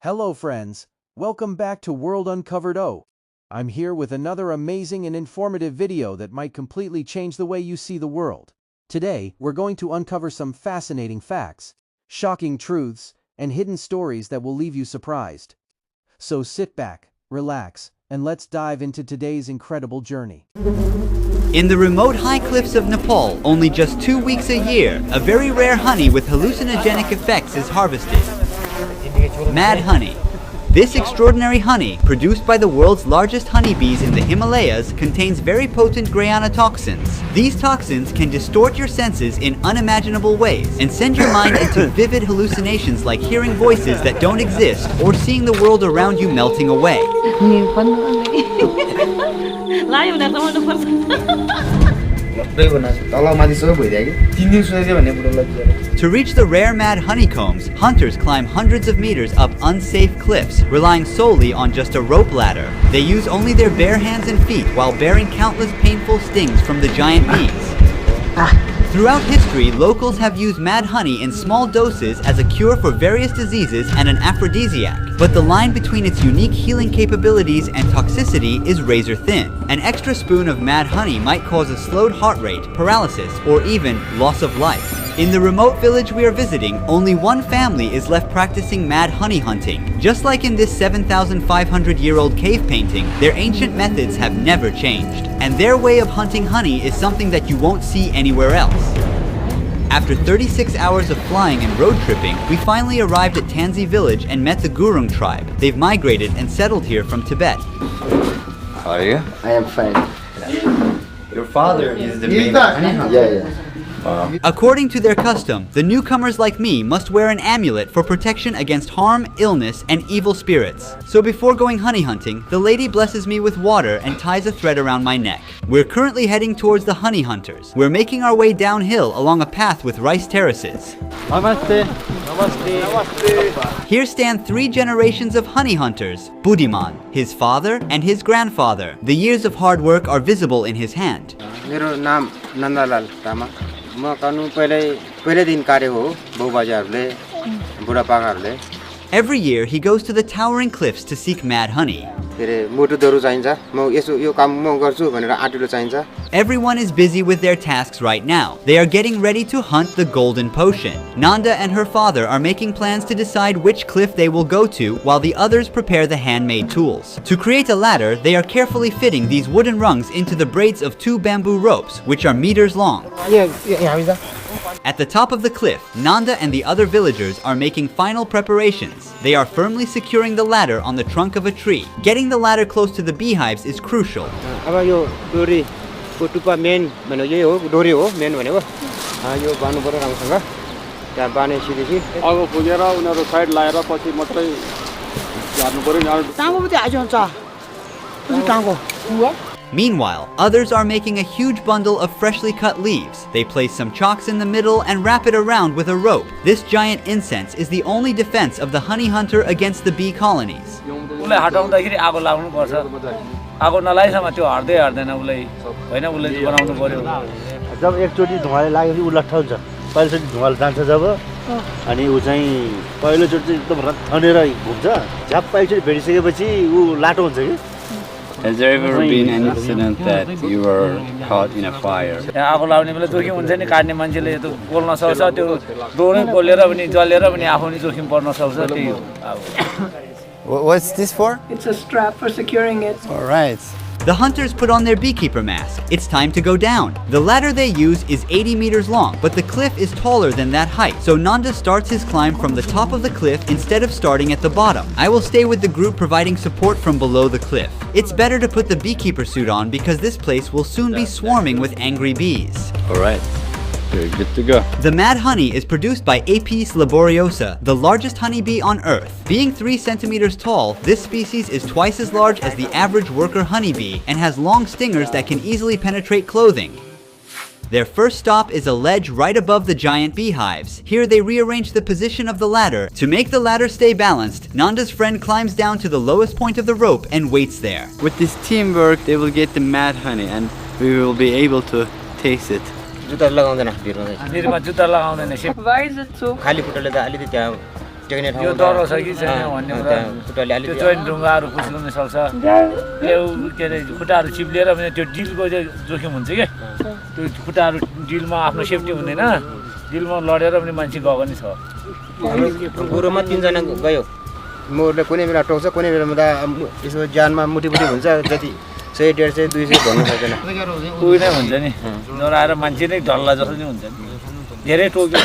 Hello friends, welcome back to WorldUncovered-o. I'm here with another amazing and informative video that might completely change the way you see the world. Today, we're going to uncover some fascinating facts, shocking truths, and hidden stories that will leave you surprised. So sit back, relax, and let's dive into today's incredible journey. In the remote high cliffs of Nepal, only just 2 weeks a year, a very rare honey with hallucinogenic effects is harvested. Mad honey. This extraordinary honey, produced by the world's largest honeybees in the Himalayas, contains very potent guarana toxins. These toxins can distort your senses in unimaginable ways and send your mind into vivid hallucinations like hearing voices that don't exist or seeing the world around you melting away. To reach the rare mad honeycombs, hunters climb hundreds of meters up unsafe cliffs, relying solely on just a rope ladder. They use only their bare hands and feet while bearing countless painful stings from the giant bees. Throughout history, locals have used mad honey in small doses as a cure for various diseases and an aphrodisiac. But the line between its unique healing capabilities and toxicity is razor thin. An extra spoon of mad honey might cause a slowed heart rate, paralysis, or even loss of life. In the remote village we are visiting, only one family is left practicing mad honey hunting. Just like in this 7,500-year-old cave painting, their ancient methods have never changed. And their way of hunting honey is something that you won't see anywhere else. After 36 hours of flying and road tripping, we finally arrived at Tansi village and met the Gurung tribe. They've migrated and settled here from Tibet. How are you? I am fine. Your father is the main honey hunter. Yeah. According to their custom, the newcomers like me must wear an amulet for protection against harm, illness, and evil spirits. So before going honey hunting, the lady blesses me with water and ties a thread around my neck. We're currently heading towards the honey hunters. We're making our way downhill along a path with rice terraces. Namaste. Namaste. Namaste. Here stand 3 generations of honey hunters: Buddhiman, his father, and his grandfather. The years of hard work are visible in his hand. मेरो नाम नन्दलाल तामाङ म कानुन पहिले दिन कार्य हो बाउबाजेहरूले बुढापाकाहरूले Every year, he goes to the towering cliffs to seek mad honey. फेरि मोटुदहरू चाहिन्छ म यसो यो काम म गर्छु भनेर आँटिलो चाहिन्छ. Everyone is busy with their tasks right now. They are getting ready to hunt the golden potion. Nanda and her father are making plans to decide which cliff they will go to while the others prepare the handmade tools. To create a ladder, they are carefully fitting these wooden rungs into the braids of 2 bamboo ropes, which are meters long. At the top of the cliff, Nanda and the other villagers are making final preparations. They are firmly securing the ladder on the trunk of a tree. Getting the ladder close to the beehives is crucial. अब यो डोरीको टुप्पा main भनेको यही हो डोरी हो main भनेको यो बान्नु पर्यो राम्रोसँग त्यहाँ बानेपछि अगो पुगेर उनीहरु साइड लाएर पछि मात्रै झार्नु पर्यो नि टाङ्गो पनि आइज हुन्छ उनी टाङ्गो Meanwhile, others are making a huge bundle of freshly cut leaves. They place some chalks in the middle and wrap it around with a rope. This giant incense is the only defense of the honey hunter against the bee colonies. उले हटाउँदाखेरि आगो लाग्नु पर्छ आगो नलाइसम्म त्यो हट्दै हट्दैन उले हैन उले बनाउनु पर्यो जब एकचोटी धुवाले लागेपछि उ लट्ठ हुन्छ पहिलोचोटी धुवाले जान्छ जब अनि उ चाहिँ पहिलोचोटी एकदम थनेर घुम्छ झ्याप एकचोटी भेटिसकेपछि उ लाटो हुन्छ कि. Has there ever been an incident that you were caught in a fire? आगो लाग्ने बेला जोखिम हुन्छ नि काट्ने मान्छेले त्यो बोल्न सक्छ त्यो डोरै बोलेर पनि जलेर पनि आफू नि जोखिम पर्न सक्छ त्यही हो. What's this for? It's a strap for securing it. All right. The hunters put on their beekeeper mask. It's time to go down. The ladder they use is 80 meters long, but the cliff is taller than that height. So Nanda starts his climb from the top of the cliff instead of starting at the bottom. I will stay with the group providing support from below the cliff. It's better to put the beekeeper suit on because this place will soon be swarming with angry bees. All right. You're good to go. The mad honey is produced by Apis laboriosa, the largest honeybee on Earth. Being 3 centimeters tall, this species is twice as large as the average worker honeybee and has long stingers that can easily penetrate clothing. Their first stop is a ledge right above the giant beehives. Here they rearrange the position of the ladder. To make the ladder stay balanced, Nanda's friend climbs down to the lowest point of the rope and waits there. With this teamwork, they will get the mad honey and we will be able to taste it. जुत्ता लगाउँदैन भिरमा निरमा जुत्ता लगाउँदैन Why is it so? खाली खुट्टाले त अलिकति त्यहाँ टेक्ने ठाउँ यो डर छ कि छैन भन्ने कुरा खुट्टाले अलि त्यो जोइन्ट ढुङ्गाहरू कुस्लन सक्छ यो के अरे खुट्टाहरू चिप्लिएर पनि त्यो डिलको चाहिँ जोखिम हुन्छ क्या त्यो खुट्टाहरू डिलमा आफ्नो सेफ्टी हुँदैन डिलमा लडेर पनि मान्छे गएको नि छ गुरुमा 3 जना गयो मोरले कुनै बेला टोक्छ कुनै बेला त यसो ज्यानमा मुटीमुटी हुन्छ जति 100 150 200 भन्नु सक्दैन उही नै हुन्छ नि नराएर मान्छे नै ढल्ला जस्तो नि हुन्छ नि धेरै Tokyo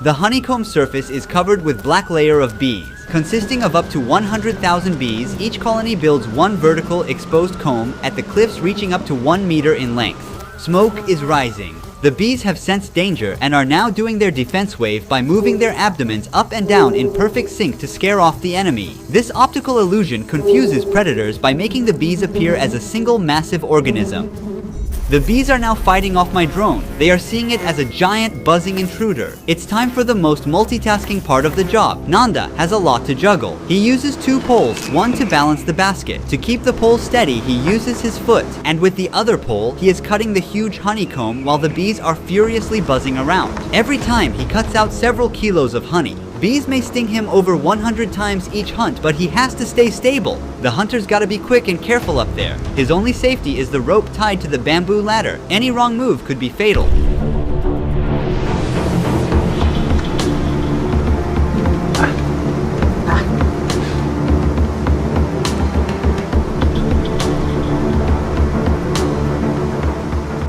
The honeycomb surface is covered with black layer of bees. Consisting of up to 100,000 bees, each colony builds one vertical exposed comb at the cliffs reaching up to 1 meter in length. Smoke is rising. The bees have sensed danger and are now doing their defense wave by moving their abdomens up and down in perfect sync to scare off the enemy. This optical illusion confuses predators by making the bees appear as a single massive organism. The bees are now fighting off my drone. They are seeing it as a giant buzzing intruder. It's time for the most multitasking part of the job. Nanda has a lot to juggle. He uses 2 poles, one to balance the basket. To keep the pole steady, he uses his foot. And with the other pole, he is cutting the huge honeycomb while the bees are furiously buzzing around. Every time, he cuts out several kilos of honey. Bees may sting him over 100 times each hunt, but he has to stay stable. The hunter's gotta be quick and careful up there. His only safety is the rope tied to the bamboo ladder. Any wrong move could be fatal.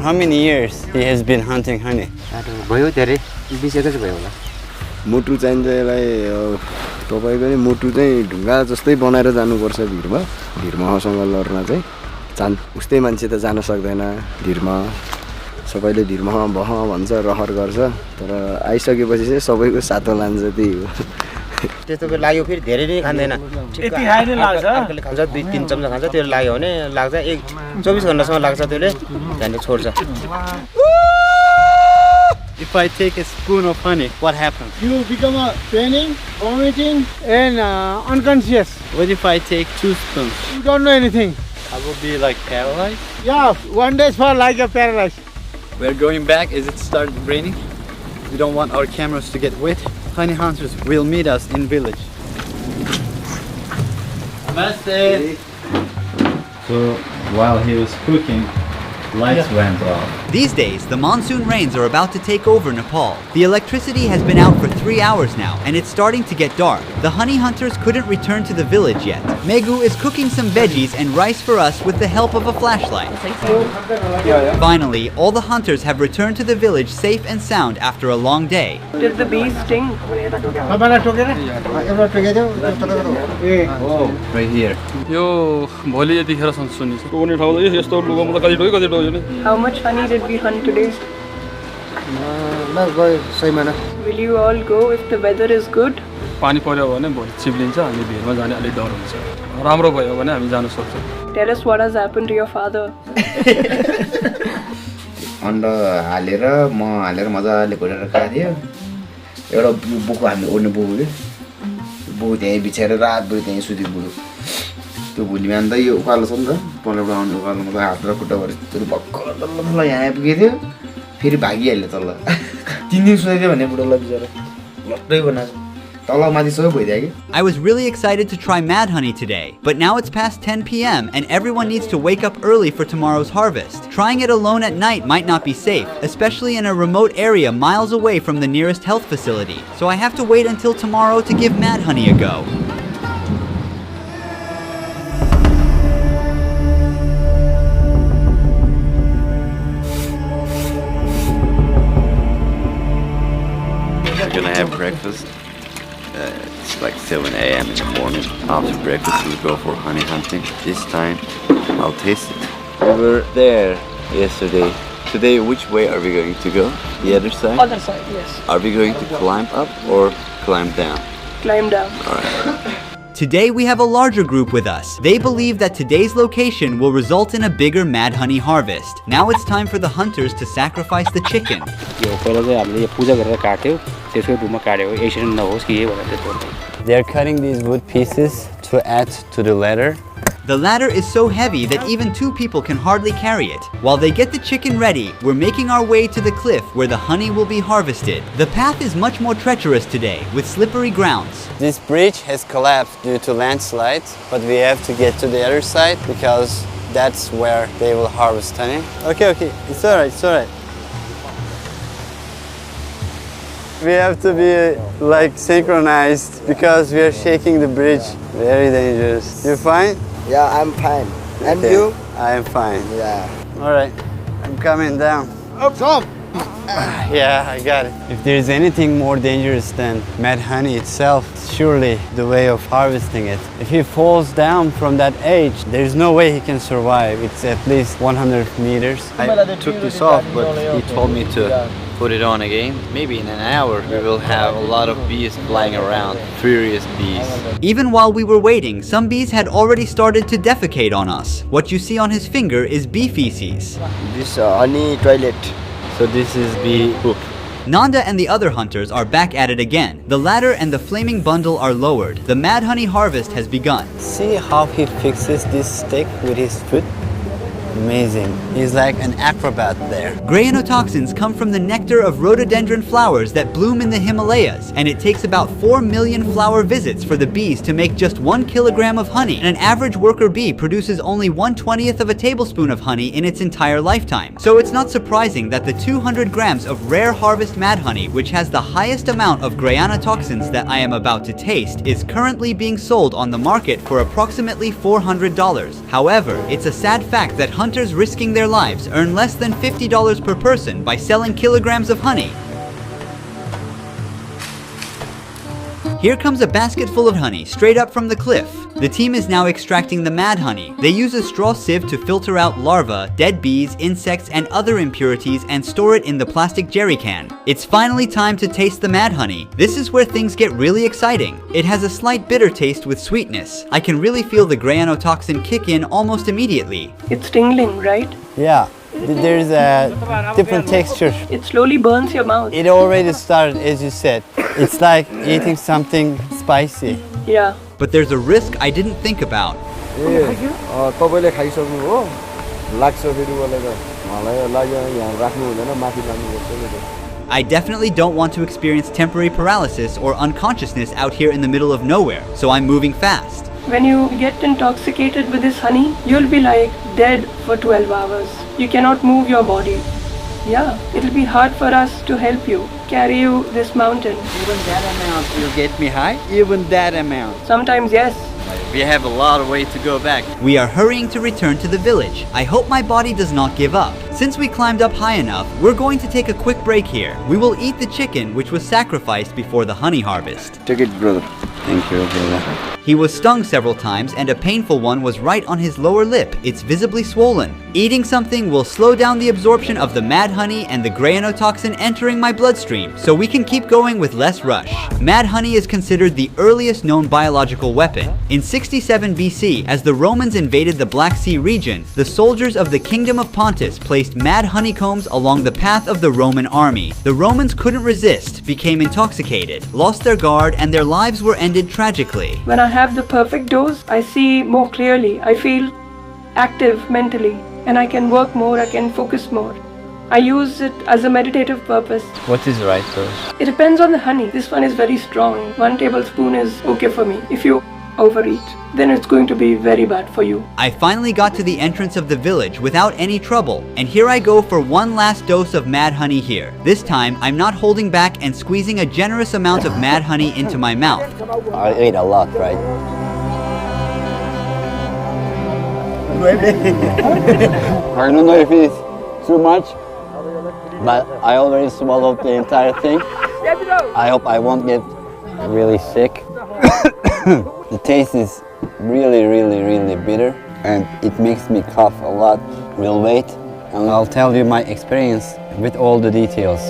How many years he has been hunting honey? भयो धेरै 20 एकैछ भयो होला मुटु चाहिन्छ यसलाई तपाईको नि मुटु चाहिँ ढुङ्गा जस्तै बनाएर जानुपर्छ भिरमा लड्न चाहिँ उस्तै मान्छे त जान सक्दैन भिरमा सबैले भिरमा बह भन्छ रहर गर्छ तर आइसकेपछि चाहिँ सबैको सातो लान्छ त्यही हो त्यस्तो बेला लाग्यो फेरि धेरै नै खाँदैन यति खाइ नै लाग्छ अर्कोले खान्छ 2-3 चम्चा खान्छ त्यो लाग्यो भने लाग्छ 24 घण्टासम्म लाग्छ त्यसले त्यहाँदेखि छोड्छ If I take a spoon of honey, what happens? You become a panic, vomiting, and unconscious. What if I take 2 spoons? You don't know anything. I will be like paralyzed. Yeah, 1 day for like a paralyzed. We're going back as it started raining. We don't want our cameras to get wet. Honey hunters will meet us in village. Namaste. So while he was cooking, lights went off. These days, the monsoon rains are about to take over Nepal. The electricity has been out for 3 hours now, and it's starting to get dark. The honey hunters couldn't return to the village yet. Megu is cooking some veggies and rice for us with the help of a flashlight. Finally, all the hunters have returned to the village safe and sound after a long day. Did the bees sting? Right here. How much honey did we hunt today? Will you all go if the weather is good? पानी पर्यो भने भोलि चिप्लिन्छ अनि भिरमा जाने अलि डर हुन्छ राम्रो भयो भने हामी जान सक्छौं Tell us what has happened to your father. अन्डा हालेर मजाले घोडेर खादियो एउटा बुको हामी ओड्ने बुको के बुको त्यही बिछाएर रातभरि त्यही सुति बुडो त्यो भोलि बिहान त यो उकालो छ नि त पल्लोबाट आउने उकालोमा त हात र खुट्टा भरि त्यो भक्कर तल्ल यहाँ आइपुगेथ्यो फेरि भागिहाल्यो तल्ल 3 दिन सुतेथ्यो भने बुढोलाई बिचारा लट्टै बनाएको तल माथि सबै भइदियो के I was really excited to try mad honey today, but now it's past 10 p.m. and everyone needs to wake up early for tomorrow's harvest. Trying it alone at night might not be safe, especially in a remote area miles away from the nearest health facility. So I have to wait until tomorrow to give mad honey a go. We're gonna have breakfast. It's like 7 a.m. in the morning. After breakfast, we'll go for honey hunting. This time, I'll taste it. We were there yesterday. Today, which way are we going to go? The other side? Other side, yes. Are we going to climb up or climb down? Climb down. Alright. Today we have a larger group with us. They believe that today's location will result in a bigger mad honey harvest. Now it's time for the hunters to sacrifice the chicken. They are cutting these wood pieces to add to the ladder. The ladder is so heavy that even 2 people can hardly carry it. While they get the chicken ready, we're making our way to the cliff where the honey will be harvested. The path is much more treacherous today, with slippery grounds. This bridge has collapsed due to landslides, but we have to get to the other side because that's where they will harvest honey. Okay, it's alright. We have to be like synchronized because we are shaking the bridge. Very dangerous. You fine? Yeah, I'm fine. And Okay. you? I am fine. Yeah. Alright, I'm coming down. Stop! Yeah, I got it. If there's anything more dangerous than mad honey itself, surely the way of harvesting it. If he falls down from that edge, there's no way he can survive. It's at least 100 meters. I took this off, but he told me to put it on again. Maybe in an hour we will have a lot of bees flying around, furious bees. Even while we were waiting, some bees had already started to defecate on us. What you see on his finger is bee feces. This honey toilet. So this is bee poop. Nanda and the other hunters are back at it again. The ladder and the flaming bundle are lowered. The mad honey harvest has begun. See how he fixes this stick with his foot? Amazing. He's like an acrobat there. Grayanotoxins come from the nectar of rhododendron flowers that bloom in the Himalayas, and it takes about 4 million flower visits for the bees to make just 1 kilogram of honey, and an average worker bee produces only 1/20th of a tablespoon of honey in its entire lifetime. So it's not surprising that the 200 grams of rare harvest mad honey, which has the highest amount of grayanotoxins that I am about to taste, is currently being sold on the market for approximately $400. However, it's a sad fact that hunters risking their lives earn less than $50 per person by selling kilograms of honey. Here comes a basket full of honey straight up from the cliff. The team is now extracting the mad honey. They use a straw sieve to filter out larvae, dead bees, insects, and other impurities and store it in the plastic jerry can. It's finally time to taste the mad honey. This is where things get really exciting. It has a slight bitter taste with sweetness. I can really feel the grayanotoxin kick in almost immediately. It's tingling, right? Yeah, there's a different texture. It slowly burns your mouth. It already started, as you said. It's like eating something spicy. Yeah. But there's a risk I didn't think about. तपाईले खाइसक्नु हो लाग्छ फेरि मलाई त मलाई लाग्यो यहाँ राख्नु हुँदैन माथि लानुपर्छ। I definitely don't want to experience temporary paralysis or unconsciousness out here in the middle of nowhere, so I'm moving fast. When you get intoxicated with this honey, you'll be like dead for 12 hours. You cannot move your body. Yeah, it'll be hard for us to help you, carry you this mountain. Even that amount will get me high? Even that amount? Sometimes yes. We have a lot of way to go back. We are hurrying to return to the village. I hope my body does not give up. Since we climbed up high enough, we're going to take a quick break here. We will eat the chicken which was sacrificed before the honey harvest. Take it, brother. Thank you, brother. He was stung several times and a painful one was right on his lower lip. It's visibly swollen. Eating something will slow down the absorption of the mad honey and the grayanotoxin entering my bloodstream, so we can keep going with less rush. Mad honey is considered the earliest known biological weapon. In 67 BC, as the Romans invaded the Black Sea region, the soldiers of the Kingdom of Pontus placed mad honeycombs along the path of the Roman army. The Romans couldn't resist, became intoxicated, lost their guard, and their lives were ended tragically. When I have the perfect dose, I see more clearly. I feel active mentally, and I can work more, I can focus more. I use it as a meditative purpose. What is the right dose? It depends on the honey. This one is very strong. 1 tablespoon is okay for me. If you overeat, then it's going to be very bad for you. I finally got to the entrance of the village without any trouble, and here I go for one last dose of mad honey here. This time, I'm not holding back and squeezing a generous amount of mad honey into my mouth. I ate a lot, right? I don't know if it's too much, but I already swallowed the entire thing. I hope I won't get really sick. The taste is really bitter, and it makes me cough a lot. We'll wait, and I'll tell you my experience with all the details.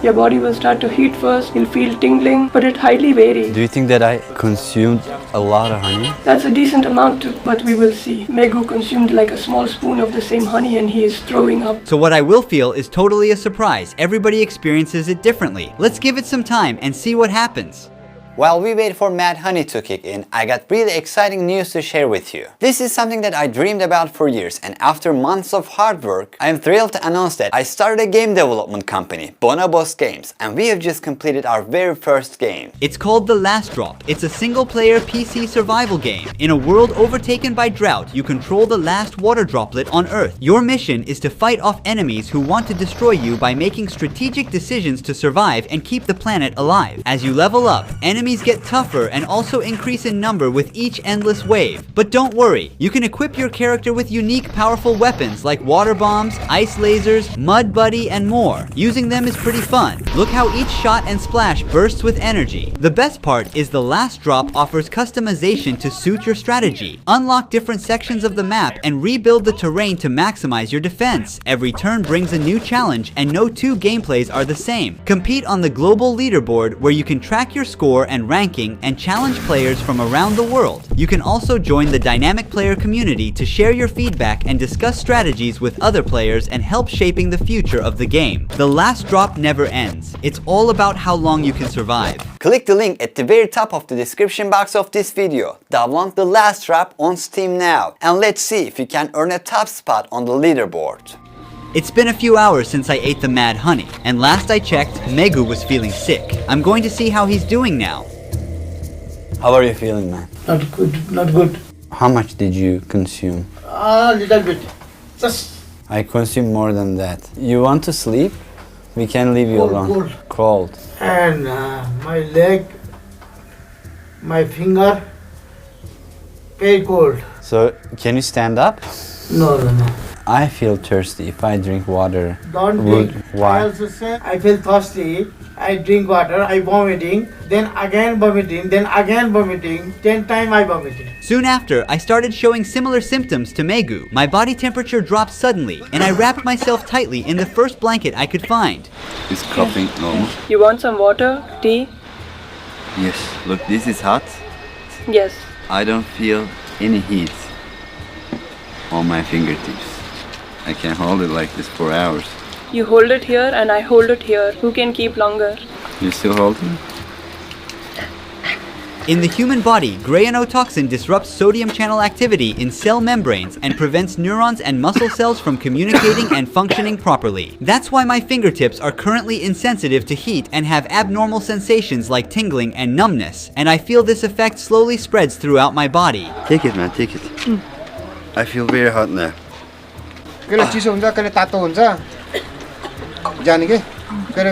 Your body will start to heat first, you'll feel tingling, but it highly varies. Do you think that I consumed a lot of honey? That's a decent amount, but we will see. Megu consumed like a small spoon of the same honey and he is throwing up. So what I will feel is totally a surprise. Everybody experiences it differently. Let's give it some time and see what happens. While we wait for Mad Honey to kick in, I got really exciting news to share with you. This is something that I dreamed about for years, and after months of hard work, I am thrilled to announce that I started a game development company, Bonobos Games, and we have just completed our very first game. It's called The Last Drop. It's a single-player PC survival game. In a world overtaken by drought, you control the last water droplet on Earth. Your mission is to fight off enemies who want to destroy you by making strategic decisions to survive and keep the planet alive. As you level up, enemies get tougher and also increase in number with each endless wave. But don't worry, you can equip your character with unique powerful weapons like water bombs, ice lasers, mud buddy, and more. Using them is pretty fun. Look how each shot and splash bursts with energy. The best part is The Last Drop offers customization to suit your strategy. Unlock different sections of the map and rebuild the terrain to maximize your defense. Every turn brings a new challenge and no two gameplays are the same. Compete on the global leaderboard where you can track your score and ranking and challenge players from around the world. You can also join the dynamic player community to share your feedback and discuss strategies with other players and help shaping the future of the game. The Last Drop never ends. It's all about how long you can survive. Click the link at the very top of the description box of this video. Download The Last Drop on Steam now and let's see if you can earn a top spot on the leaderboard. It's been a few hours since I ate the Mad Honey, and last I checked, Megu was feeling sick. I'm going to see how he's doing now. How are you feeling, man? Not good, not good. How much did you consume? A little bit. Just I consumed more than that. You want to sleep? We can leave you alone. Cold. and my leg, my finger, very cold. So, can you stand up? No, no, no. I feel thirsty if I drink water. Don't drink. Why? I also say I feel thirsty. I drink water, I vomiting, then again vomiting, then again vomiting, 10 times I vomited. Soon after, I started showing similar symptoms to Megu. My body temperature dropped suddenly, and I wrapped myself tightly in the first blanket I could find. Is coughing normal? You want some water, tea? Yes. Look, this is hot. Yes. I don't feel any heat on my fingertips. I can hold it like this for hours. You hold it here and I hold it here. Who can keep longer? You still holding? In the human body, granotoxin disrupts sodium channel activity in cell membranes and prevents neurons and muscle cells from communicating and functioning properly. That's why my fingertips are currently insensitive to heat and have abnormal sensations like tingling and numbness, and I feel this effect slowly spreads throughout my body. Take it, man, take it. I feel very hot now. कहिले चिसो हुन्छ कहिले तातो हुन्छ जाने के कहिले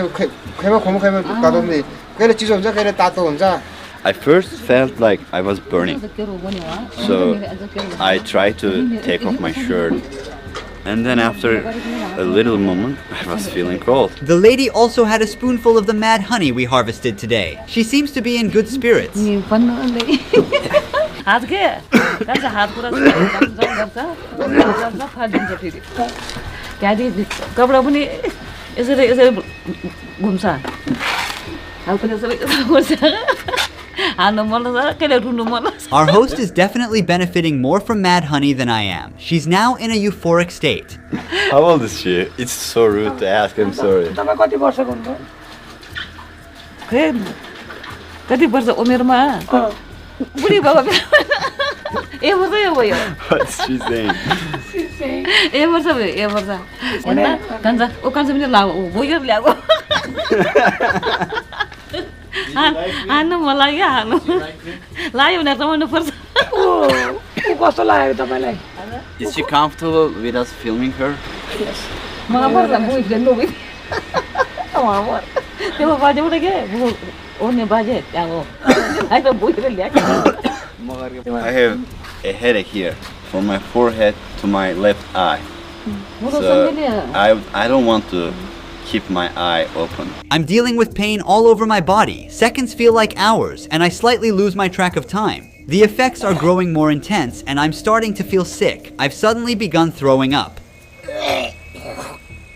खैमा खोमा खैमा तातो हुन्छ कहिले चिसो हुन्छ कहिले तातो हुन्छ I first felt like I was burning, so I tried to take off my shirt, and then after a little moment I was feeling cold. The lady also had a spoonful of the mad honey we harvested today. She seems to be in good spirits. हात के कान्छ हात पुरा गर्छ फाटिन्छ फेरि त्यहाँदेखि कपडा पनि यसरी यसरी घुम्छ हात पनि यसरी घुम्छ हान्नु मन लाग्छ कहिले रुनु मन लाग्छ. Our host is definitely benefiting more from mad honey than I am. She's now in a euphoric state. How old is she? It's so rude to ask, I'm sorry. तपाईँ कति वर्षको हुनुहुन्छ? खै कति वर्ष उमेरमा बुढी बाबा ए वर्ष यो भयो. What's she saying? ए वर्ष भयो ए वर्ष हैन कान्छ ओ कान्छ पनि लाग्यो भयो ल्याएको हान्नु मन लाग्यो हान्नु लाग्यो भने रमाउनु पर्छ. ओ कस्तो लाग्यो तपाईलाई? Is she comfortable with us filming her? Yes. मलाई पर्छ बुइ फेर्नु बुइ त्यो बाजेबाट के ओर्ने बाजे त्यहाँ हो अहिले बुइले ल्याएको. I have a headache here, from my forehead to my left eye. So I don't want to keep my eye open. I'm dealing with pain all over my body. Seconds feel like hours, and I slightly lose my track of time. The effects are growing more intense, and I'm starting to feel sick. I've suddenly begun throwing up.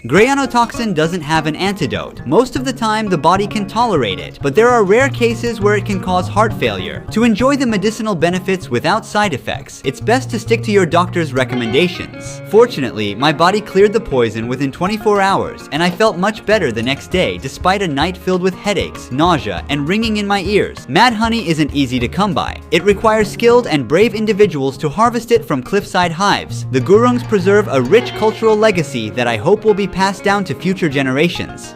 Grayanotoxin doesn't have an antidote. Most of the time, the body can tolerate it, but there are rare cases where it can cause heart failure. To enjoy the medicinal benefits without side effects, it's best to stick to your doctor's recommendations. Fortunately, my body cleared the poison within 24 hours, and I felt much better the next day despite a night filled with headaches, nausea, and ringing in my ears. Mad honey isn't easy to come by. It requires skilled and brave individuals to harvest it from cliffside hives. The Gurungs preserve a rich cultural legacy that I hope will be passed down to future generations.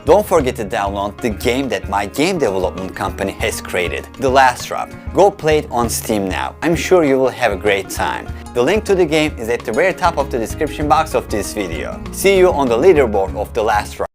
Don't forget to download the game that my game development company has created, The Last Drop. Go play it on Steam now. I'm sure you will have a great time. The link to the game is at the very top of the description box of this video. See you on the leaderboard of The Last Drop.